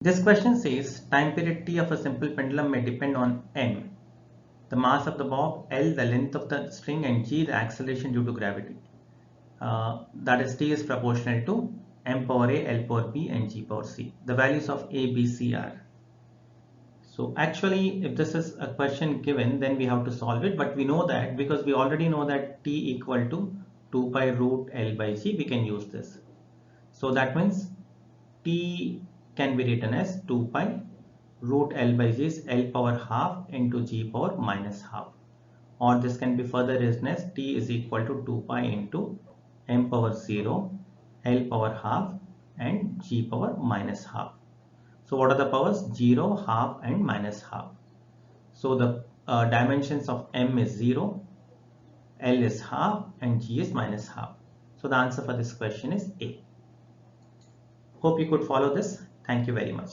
This question says time period t of a simple pendulum may depend on m, the mass of the bob, L, the length of the string, and G, the acceleration due to gravity. That is t is proportional to m power a, L power b, and G power c. The values of a, b, c are. So actually, if this is a question given, then we have to solve it. But we know that because we already know that t equal to 2 pi root L by G, we can use this. So that means t can be written as 2 pi root L by G is L power half into G power minus half. Or this can be further written as t is equal to 2 pi into m power 0, L power half, and G power minus half. So what are the powers? 0, half, and minus half. So the dimensions of m is 0, L is half, and G is minus half. So the answer for this question is A. Hope you could follow this. Thank you very much.